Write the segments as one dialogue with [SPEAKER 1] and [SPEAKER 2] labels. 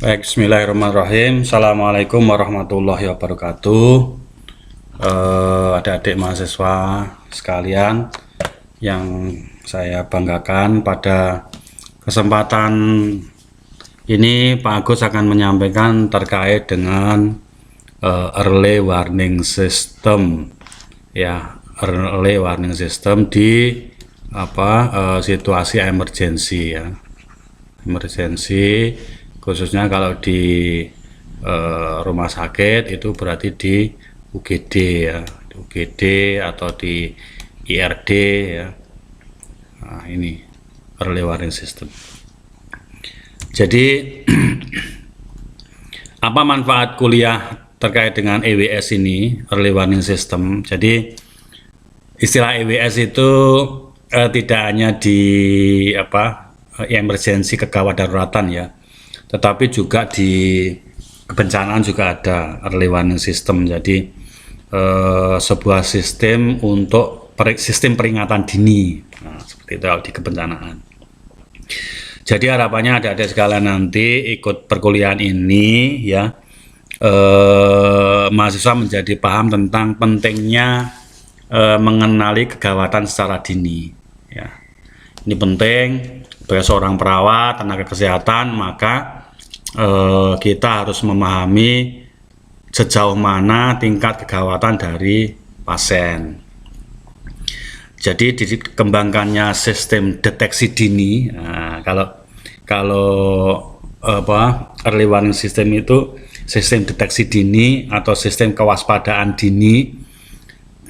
[SPEAKER 1] Baik, bismillahirrahmanirrahim. Assalamualaikum warahmatullahi wabarakatuh. Adik-adik mahasiswa sekalian yang saya banggakan, pada kesempatan ini Pak Agus akan menyampaikan terkait dengan early warning system, ya, early warning system di situasi emergensi, ya, emergensi. Khususnya kalau di rumah sakit itu berarti di UGD, ya, di UGD atau di IRD, ya. Nah, ini early warning system. Jadi apa manfaat kuliah terkait dengan EWS ini, early warning system? Jadi istilah EWS itu tidak hanya di emergensi kegawat daruratan, ya, tetapi juga di kebencanaan juga ada early warning system. Jadi sebuah sistem untuk sistem peringatan dini, nah, seperti itu di kebencanaan. Jadi harapannya adik-adik sekalian nanti ikut perkuliahan ini, ya, mahasiswa menjadi paham tentang pentingnya mengenali kegawatan secara dini, ya. Ini penting sebagai seorang perawat, tenaga kesehatan, maka kita harus memahami sejauh mana tingkat kegawatan dari pasien. Jadi dikembangkannya sistem deteksi dini. Nah, kalau early warning system itu sistem deteksi dini atau sistem kewaspadaan dini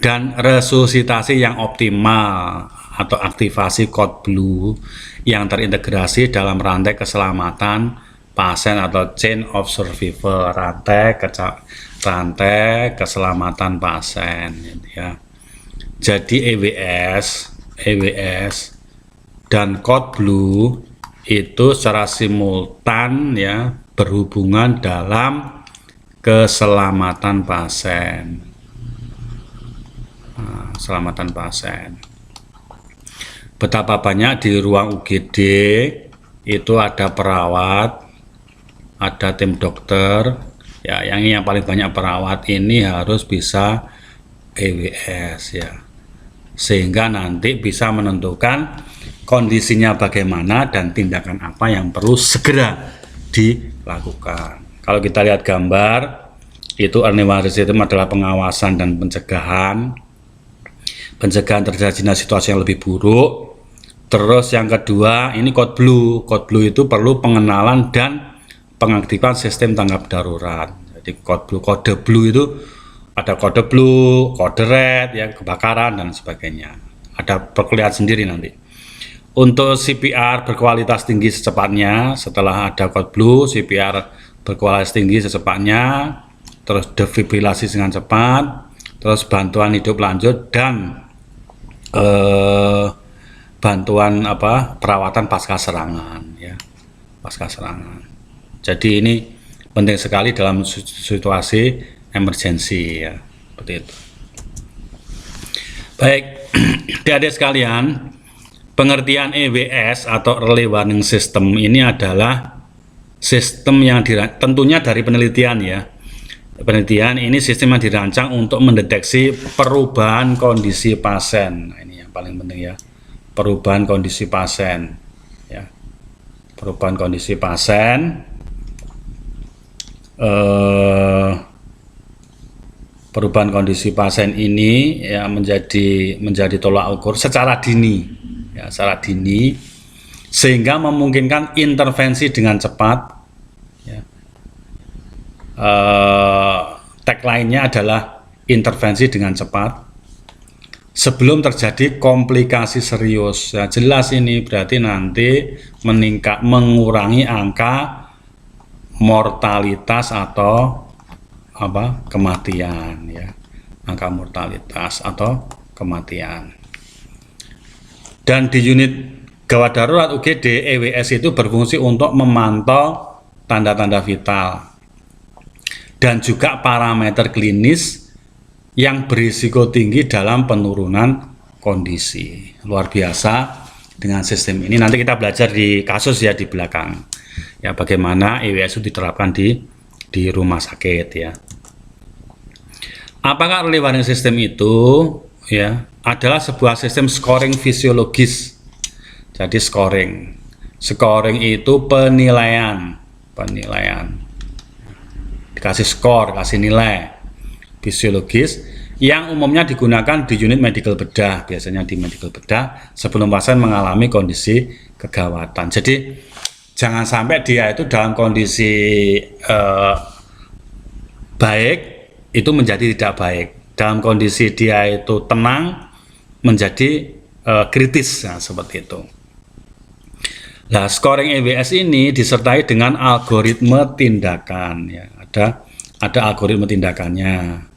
[SPEAKER 1] dan resusitasi yang optimal atau aktivasi code blue yang terintegrasi dalam rantai keselamatan pasien atau chain of survival, rantai keselamatan pasien, ya. Jadi EWS dan code blue itu secara simultan, ya, berhubungan dalam keselamatan pasien. Nah, keselamatan pasien. Betapa banyak di ruang UGD itu ada perawat, ada tim dokter, ya, yang paling banyak perawat ini harus bisa EWS, ya, sehingga nanti bisa menentukan kondisinya bagaimana dan tindakan apa yang perlu segera dilakukan. Kalau kita lihat gambar, itu early warning system adalah pengawasan dan pencegahan terjadinya situasi yang lebih buruk. Terus yang kedua, ini code blue itu perlu pengenalan dan pengaktifan sistem tanggap darurat. Jadi kode blue itu ada kode blue, kode red, ya, kebakaran dan sebagainya. Ada perkuliahan sendiri nanti. Untuk CPR berkualitas tinggi secepatnya, setelah ada kode blue, CPR berkualitas tinggi secepatnya, terus defibrilasi dengan cepat, terus bantuan hidup lanjut dan bantuan perawatan pasca serangan, ya, pasca serangan. Jadi ini penting sekali dalam situasi emergensi, ya, seperti itu. Baik, adik-adik sekalian, pengertian EWS atau early warning system ini adalah sistem yang tentunya dari penelitian, ya. Penelitian ini sistem yang dirancang untuk mendeteksi perubahan kondisi pasien. Nah, ini yang paling penting, ya, perubahan kondisi pasien, ya, perubahan kondisi pasien. Perubahan kondisi pasien ini, ya, menjadi tolak ukur secara dini, ya, secara dini, sehingga memungkinkan intervensi dengan cepat, ya. Tagline-nya adalah intervensi dengan cepat sebelum terjadi komplikasi serius, ya. Jelas ini berarti nanti mengurangi angka mortalitas atau kematian, ya, angka mortalitas atau kematian. Dan di unit gawat darurat UGD, EWS itu berfungsi untuk memantau tanda-tanda vital dan juga parameter klinis yang berisiko tinggi dalam penurunan kondisi. Luar biasa dengan sistem ini. Nanti kita belajar di kasus, ya, di belakang. Ya, bagaimana EWS itu diterapkan di rumah sakit ya. Apakah early warning system itu ya adalah sebuah sistem scoring fisiologis. Jadi scoring itu penilaian, dikasih skor, kasih nilai fisiologis yang umumnya digunakan di unit medical bedah, biasanya di medical bedah sebelum pasien mengalami kondisi kegawatan. Jadi jangan sampai dia itu dalam kondisi baik itu menjadi tidak baik, dalam kondisi dia itu tenang menjadi kritis, nah, seperti itu. Nah, scoring EWS ini disertai dengan algoritma tindakan ya. Ada algoritma tindakannya.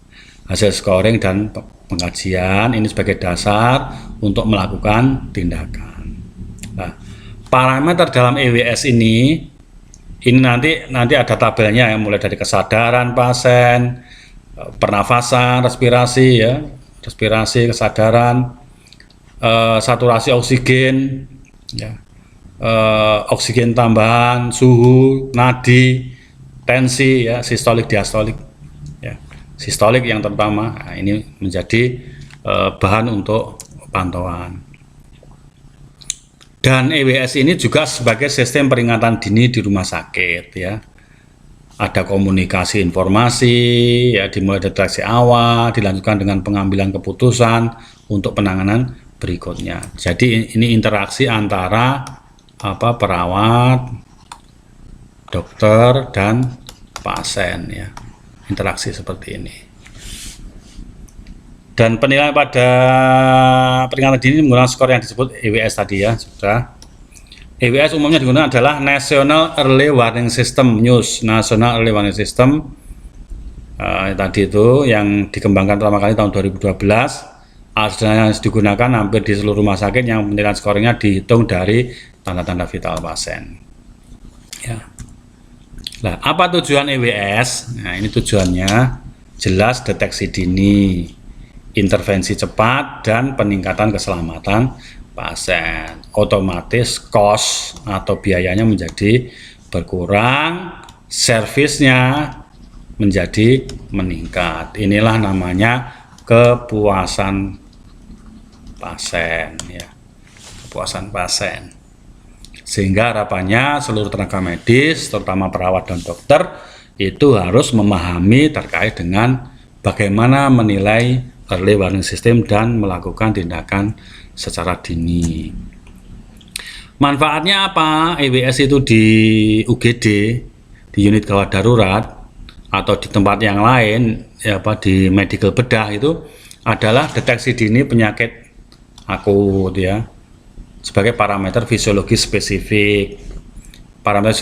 [SPEAKER 1] Hasil scoring dan pengkajian ini sebagai dasar untuk melakukan tindakan. Nah, parameter dalam EWS ini nanti ada tabelnya yang mulai dari kesadaran pasien, pernafasan, respirasi, kesadaran, saturasi oksigen, ya, oksigen tambahan, suhu, nadi, tensi, ya, sistolik, diastolik, ya, sistolik yang terutama. Nah, ini menjadi bahan untuk pantauan. Dan EWS ini juga sebagai sistem peringatan dini di rumah sakit ya. Ada komunikasi informasi ya, dimulai deteksi awal, dilanjutkan dengan pengambilan keputusan untuk penanganan berikutnya. Jadi ini interaksi antara perawat, dokter dan pasien ya. Interaksi seperti ini. Dan penilaian pada peringatan dini menggunakan skor yang disebut EWS tadi ya, sudah. EWS umumnya digunakan adalah National Early Warning System, National Early Warning System tadi itu yang dikembangkan pertama kali tahun 2012. Alat yang digunakan hampir di seluruh rumah sakit yang penilaian scoringnya dihitung dari tanda-tanda vital pasien. Ya. Nah, apa tujuan EWS? Nah, ini tujuannya jelas deteksi dini, intervensi cepat, dan peningkatan keselamatan pasien. Otomatis cost atau biayanya menjadi berkurang, servisnya menjadi meningkat. Inilah namanya kepuasan pasien ya, kepuasan pasien. Sehingga harapannya seluruh tenaga medis, terutama perawat dan dokter, itu harus memahami terkait dengan bagaimana menilai early warning system dan melakukan tindakan secara dini. Manfaatnya apa EWS itu di UGD, di unit gawat darurat atau di tempat yang lain ya, di medical bedah itu adalah deteksi dini penyakit akut ya, sebagai parameter fisiologis spesifik. Parameter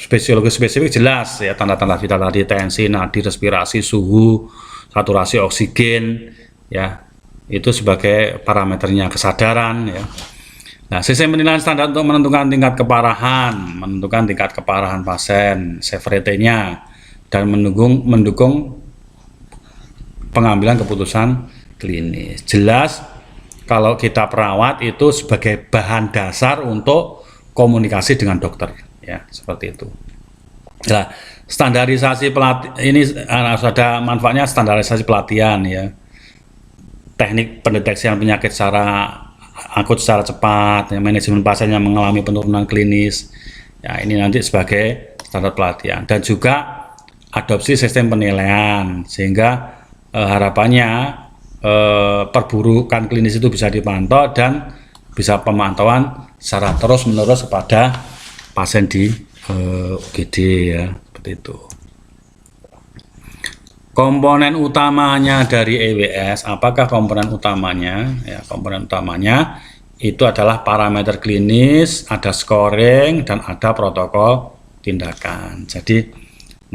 [SPEAKER 1] fisiologis spesifik jelas ya, tanda-tanda vital tadi, tensi, nadi, respirasi, suhu, saturasi oksigen ya, itu sebagai parameternya. Kesadaran ya. Nah, sistem penilaian standar untuk menentukan tingkat keparahan pasien, severity-nya, dan mendukung pengambilan keputusan klinis. Jelas kalau kita perawat itu sebagai bahan dasar untuk komunikasi dengan dokter ya, seperti itu. Nah, standarisasi ini harus ada manfaatnya, standarisasi pelatihan ya, teknik pendeteksian penyakit secara akut secara cepat ya, manajemen pasien yang mengalami penurunan klinis ya, ini nanti sebagai standar pelatihan. Dan juga adopsi sistem penilaian sehingga harapannya perburukan klinis itu bisa dipantau dan bisa pemantauan secara terus menerus kepada pasien di UGD ya, seperti itu. Komponen utamanya dari EWS, apakah komponen utamanya? Ya, komponen utamanya itu adalah parameter klinis, ada scoring, dan ada protokol tindakan. Jadi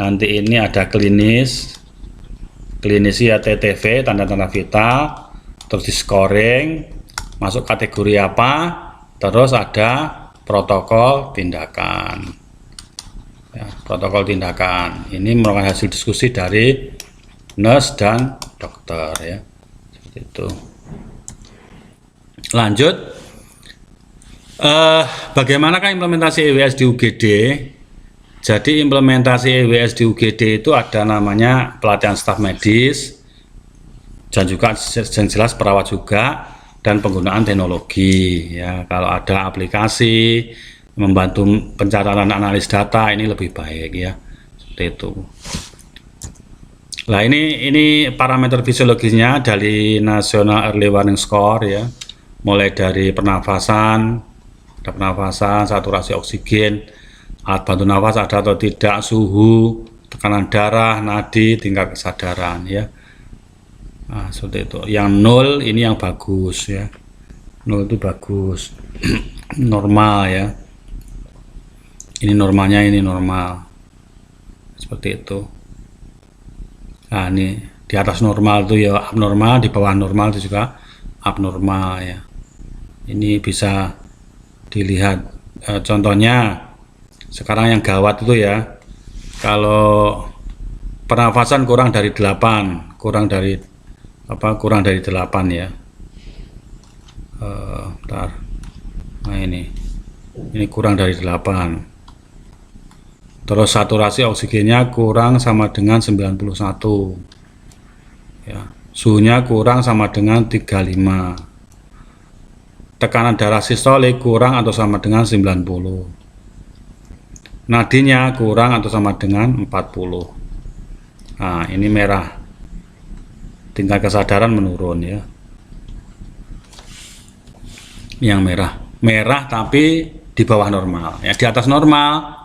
[SPEAKER 1] nanti ini ada klinis ya, TTV, tanda-tanda vital, terus di scoring, masuk kategori apa, terus ada protokol tindakan. Ya, protokol tindakan ini merupakan hasil diskusi dari nurse dan dokter ya, seperti itu. Lanjut, bagaimanakah implementasi EWS di UGD? Jadi implementasi EWS di UGD itu ada namanya pelatihan staf medis dan juga yang jelas perawat juga, dan penggunaan teknologi ya. Kalau ada aplikasi membantu pencatatan analis data, ini lebih baik ya, seperti itu. Nah, ini parameter fisiologisnya dari National Early Warning Score ya, mulai dari pernafasan, ada pernafasan, saturasi oksigen, alat bantu nafas ada atau tidak, suhu, tekanan darah, nadi, tingkat kesadaran ya. Nah, seperti itu. Yang 0 ini yang bagus ya. 0 itu bagus. Normal ya. Ini normalnya, ini normal. Seperti itu. Nah, ini di atas normal itu ya abnormal, di bawah normal itu juga abnormal ya. Ini bisa dilihat contohnya sekarang yang gawat itu ya, kalau pernafasan kurang dari 8, kurang dari 8 ya. Bentar. Nah, ini kurang dari 8. Terus saturasi oksigennya kurang sama dengan 91 ya. Suhunya kurang sama dengan 35. Tekanan darah sistolik kurang atau sama dengan 90. Nadinya kurang atau sama dengan 40. Nah, ini merah. Tingkat kesadaran menurun ya. Yang merah tapi di bawah normal ya. Di atas normal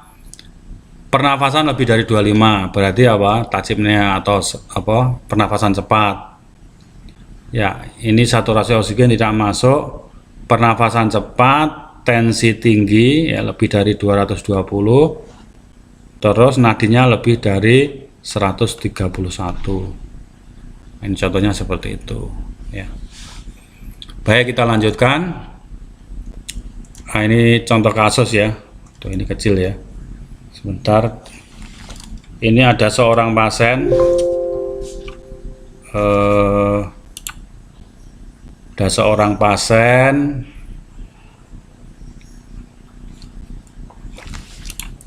[SPEAKER 1] pernafasan lebih dari 25, berarti apa? Tajibnya atau pernafasan cepat ya. Ini saturasi oksigen tidak masuk, pernafasan cepat, tensi tinggi ya, lebih dari 220, terus nadinya lebih dari 131. Ini contohnya seperti itu ya. Baik, kita lanjutkan. Nah, ini contoh kasus ya. Tuh, ini kecil ya. Sebentar. Ini ada seorang pasien,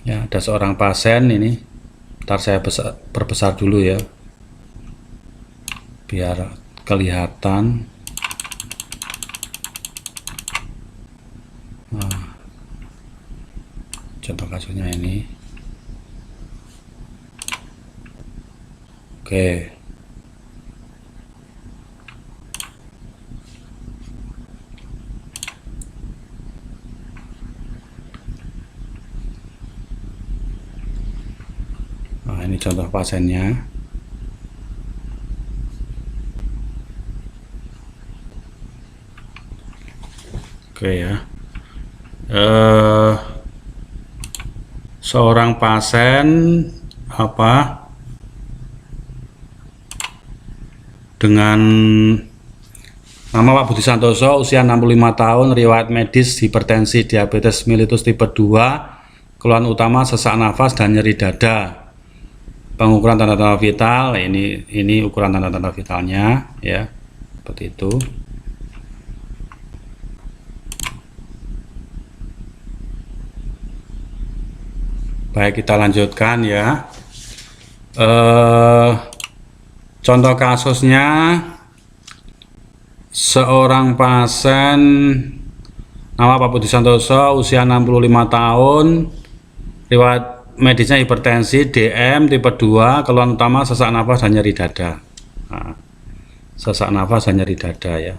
[SPEAKER 1] ya, ada seorang pasien ini. Ntar saya perbesar dulu ya, biar kelihatan. Nah, contoh kasusnya ini. Oke. Nah, ini contoh pasiennya. Oke ya. Seorang pasien dengan nama Pak Budi Santoso, usia 65 tahun, riwayat medis hipertensi, diabetes mellitus tipe 2, keluhan utama sesak nafas dan nyeri dada. Pengukuran tanda-tanda vital, ini ukuran tanda-tanda vitalnya ya, seperti itu. Baik, kita lanjutkan ya. Contoh kasusnya, seorang pasien nama Pak Budi Santoso, usia 65 tahun, riwayat medisnya hipertensi, DM tipe 2, keluhan utama sesak nafas dan nyeri dada. Nah, sesak nafas dan nyeri dada ya.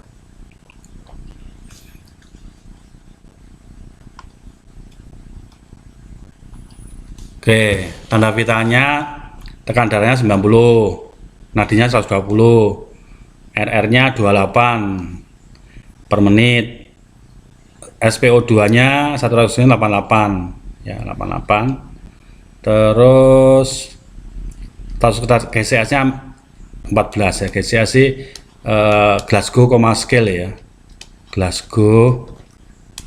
[SPEAKER 1] Oke, tanda vitalnya, tekan darahnya 90, nadinya 120, RR-nya 28 per menit, SPO2-nya saturasinya 88 ya, 88. Terus GCS-nya 14 ya, GCS Glasgow Coma Scale ya, Glasgow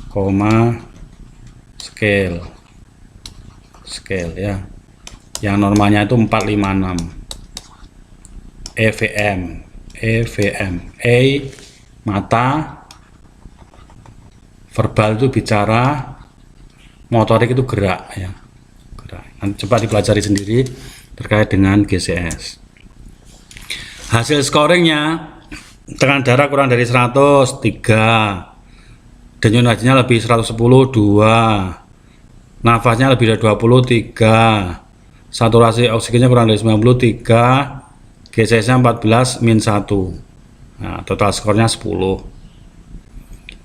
[SPEAKER 1] Coma Scale ya, yang normalnya itu 456. EVM mata, verbal itu bicara, motorik itu gerak ya, gerak. Coba dipelajari sendiri terkait dengan GCS. Hasil scoringnya, tekanan darah kurang dari 100, 3, denyut nadinya lebih 110, 2, nafasnya lebih dari 20, 3, saturasi oksigennya kurang dari 90, 3, GCS nya 14, min 1. Nah, total skornya 10.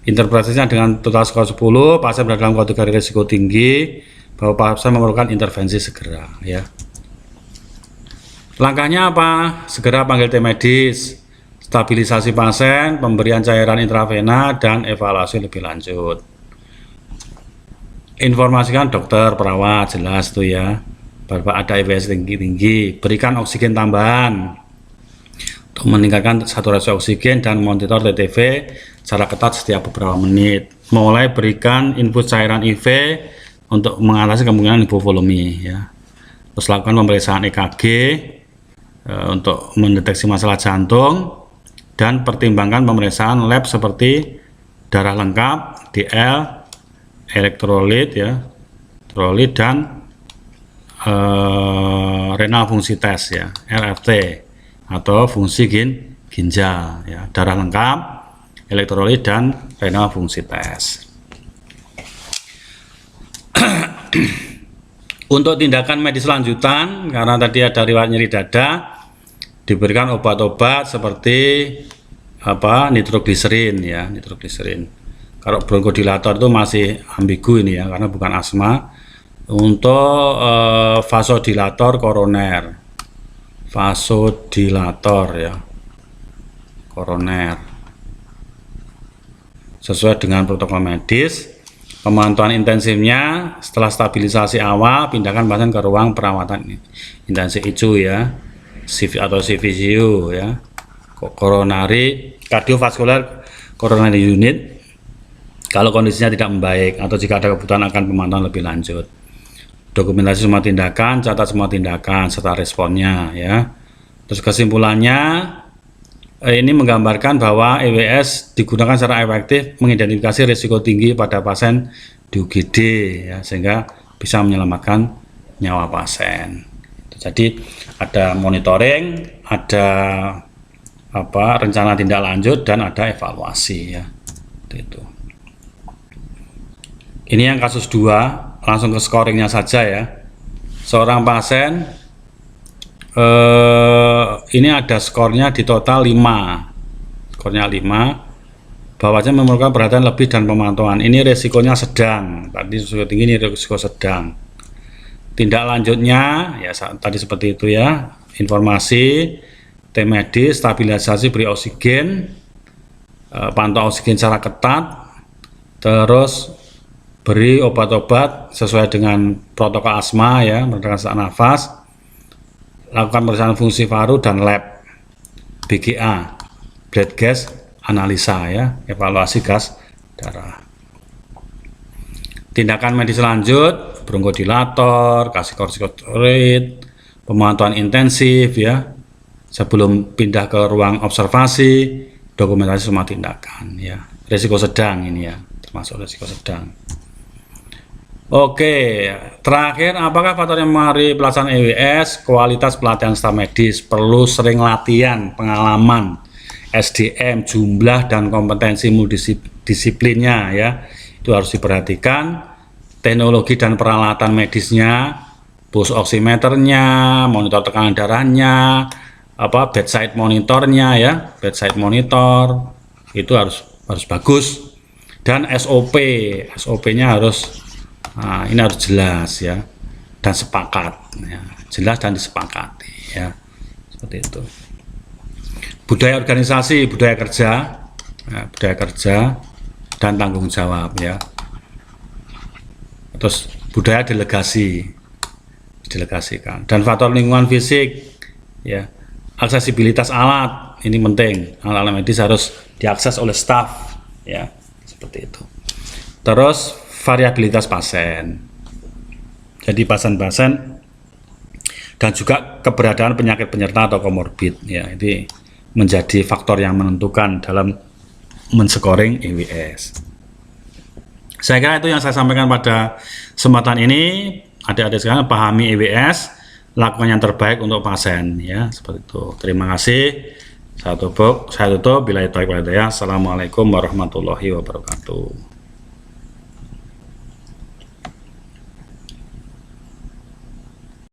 [SPEAKER 1] Interpretasinya dengan total skor 10, pasien berada dalam kategori risiko tinggi bahwa pasien memerlukan intervensi segera, ya. Langkahnya apa? Segera panggil tim medis, stabilisasi pasien, pemberian cairan intravena, dan evaluasi lebih lanjut. Informasikan dokter, perawat, jelas tuh ya, bahwa ada IWS tinggi-tinggi. Berikan oksigen tambahan untuk meningkatkan saturasi oksigen dan monitor TTV secara ketat setiap beberapa menit. Mulai berikan infus cairan IV untuk mengatasi kemungkinan hipovolemi, ya. Terus lakukan pemeriksaan EKG untuk mendeteksi masalah jantung, dan pertimbangkan pemeriksaan lab seperti darah lengkap, DL, elektrolit, ya, elektrolit, dan renal fungsi tes, ya, RFT, atau fungsi ginjal, ya, darah lengkap, elektrolit, dan renal fungsi tes. Untuk tindakan medis lanjutan, karena tadi ada riwayat nyeri dada, diberikan obat-obat seperti nitrogliserin, ya, nitrogliserin. Kalau bronkodilator itu masih ambigu ini, ya, karena bukan asma. Untuk vasodilator koroner, vasodilator, ya, koroner, sesuai dengan protokol medis. Pemantauan intensifnya setelah stabilisasi awal, pindahkan pasien ke ruang perawatan intensif ICU, ya, atau CVCU, ya, coronary cardiovascular coronary unit, kalau kondisinya tidak membaik atau jika ada kebutuhan akan pemantauan lebih lanjut. Dokumentasi semua tindakan, catat semua tindakan serta responnya, ya. Terus kesimpulannya, ini menggambarkan bahwa EWS digunakan secara efektif mengidentifikasi risiko tinggi pada pasien di UGD, ya, sehingga bisa menyelamatkan nyawa pasien. Jadi ada monitoring, ada rencana tindak lanjut, dan ada evaluasi, ya. Itu. Ini yang kasus 2, langsung ke scoringnya saja, ya. Seorang pasien ini ada skornya di total 5, skornya 5, bahwanya memerlukan perhatian lebih dan pemantauan. Ini resikonya sedang, tadi risiko tinggi, ini risiko sedang. Tindak lanjutnya, ya, tadi seperti itu, ya, informasi, tim medis, stabilisasi, beri oksigen, pantau oksigen secara ketat, terus beri obat-obat sesuai dengan protokol asma, ya, meredakan sesak nafas, lakukan pemeriksaan fungsi paru dan lab, BGA, blood gas analisa, ya, evaluasi gas darah. Tindakan medis lanjut, bronkodilator, kasih kortikosteroid, pemantauan intensif, ya, sebelum pindah ke ruang observasi, dokumentasi semua tindakan, ya. Risiko sedang ini, ya, termasuk risiko sedang. Oke, terakhir, apakah faktor yang mempengaruhi pelaksanaan EWS? Kualitas pelatihan staf medis, perlu sering latihan, pengalaman, SDM, jumlah dan kompetensi multidisiplinnya, ya, itu harus diperhatikan. Teknologi dan peralatan medisnya, pulse oximeternya, monitor tekanan darahnya, bedside monitornya, ya, bedside monitor itu harus bagus, dan SOP-nya harus, ini harus jelas, ya, dan sepakat, ya, jelas dan disepakati, ya, seperti itu. Budaya organisasi, budaya kerja, dan tanggung jawab, ya. Terus budaya didelegasikan, dan faktor lingkungan fisik, ya, aksesibilitas alat, ini penting, alat medis harus diakses oleh staf, ya, seperti itu. Terus variabilitas pasien, jadi pasien-pasien dan juga keberadaan penyakit penyerta atau komorbid, ya, ini menjadi faktor yang menentukan dalam men-scoring EWS. Saya kira itu yang saya sampaikan pada kesempatan ini. adik-adik sekalian pahami EWS, lakukan yang terbaik untuk pasien ya, seperti itu. Terima kasih. Saya tutup. Bila itu. Assalamualaikum warahmatullahi wabarakatuh.